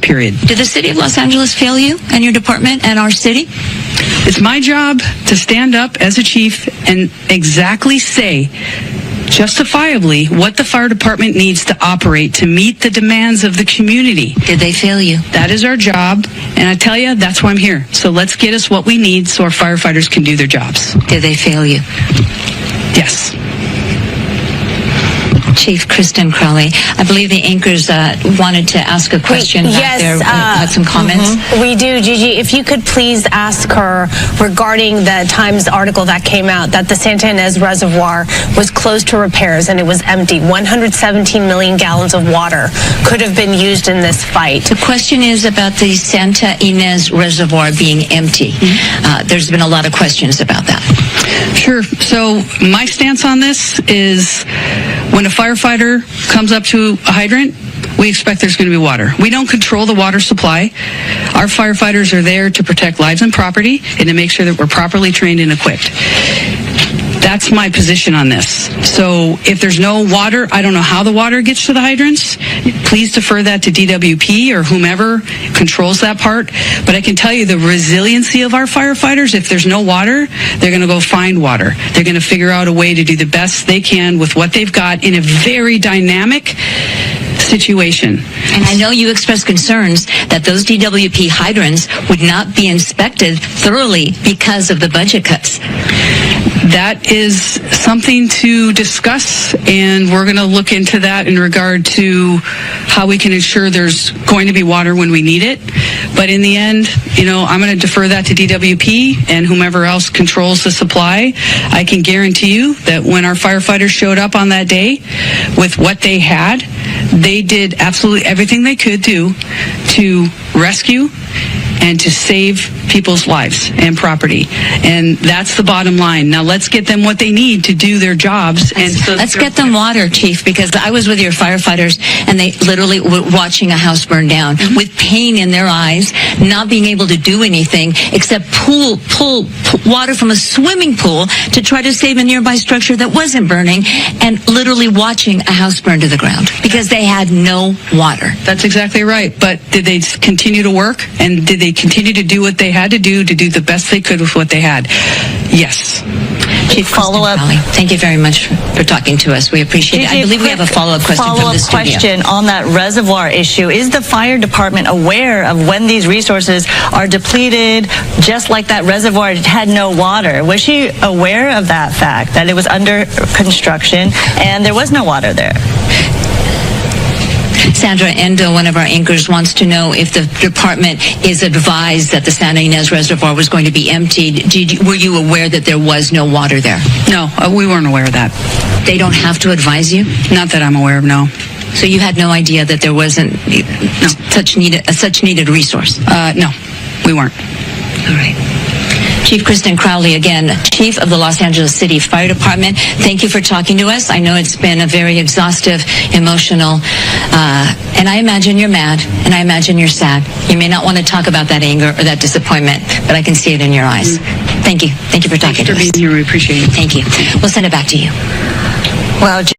period. Did the city of Los Angeles fail you and your department and our city? It's my job to stand up as a chief and exactly say justifiably what the fire department needs to operate to meet the demands of the community. Did they fail you? That is our job, and I tell you, that's why I'm here. So let's get us what we need so our firefighters can do their jobs. Did they fail you? Yes. Chief Kristin Crowley, I believe the anchors wanted to ask a question back there, had some comments. We do, Gigi. If you could please ask her regarding the Times article that came out that the Santa Ynez Reservoir was closed to repairs and it was empty. 117 million gallons of water could have been used in this fight. The question is about the Santa Ynez Reservoir being empty. There's been a lot of questions about that. Sure. So my stance on this is when a firefighter comes up to a hydrant, we expect there's going to be water. We don't control the water supply. Our firefighters are there to protect lives and property and to make sure that we're properly trained and equipped. That's my position on this. So if there's no water, I don't know how the water gets to the hydrants. Please defer that to DWP or whomever controls that part. But I can tell you the resiliency of our firefighters, if there's no water, they're going to go find water. They're going to figure out a way to do the best they can with what they've got in a very dynamic situation. And I know you expressed concerns that those DWP hydrants would not be inspected thoroughly because of the budget cuts. That is something to discuss, and we're going to look into that in regard to how we can ensure there's going to be water when we need it. But in the end, I'm going to defer that to DWP and whomever else controls the supply. I can guarantee you that when our firefighters showed up on that day with what they had, they did absolutely everything they could do to rescue and to save people's lives and property. And that's the bottom line. Now let's get them what they need to do their jobs. And so let's get them water, Chief, because I was with your firefighters and they literally were watching a house burn down with pain in their eyes, not being able to do anything except pull water from a swimming pool to try to save a nearby structure that wasn't burning, and literally watching a house burn to the ground because they had no water. That's exactly right. But did they continue to work? And did they continue to do what they had to do the best they could with what they had? Yes. Chief, follow-up. Thank you very much for talking to us. We appreciate it. I believe we have a follow-up question from the studio. Question on that reservoir issue. Is the fire department aware of when these resources are depleted, just like that reservoir had no water? Was she aware of that fact, that it was under construction and there was no water there? Sandra Endo, one of our anchors, wants to know if the department is advised that the Santa Ynez Reservoir was going to be emptied. Were you aware that there was no water there? No, we weren't aware of that. They don't have to advise you? Not that I'm aware of, no. So you had no idea that there wasn't such needed resource? No, we weren't. All right. Chief Kristin Crowley, again, Chief of the Los Angeles City Fire Department, thank you for talking to us. I know it's been a very exhaustive, emotional, and I imagine you're mad, and I imagine you're sad. You may not want to talk about that anger or that disappointment, but I can see it in your eyes. Thank you. Thank you for talking to us. Thanks for being here. We appreciate it. Thank you. We'll send it back to you. Well,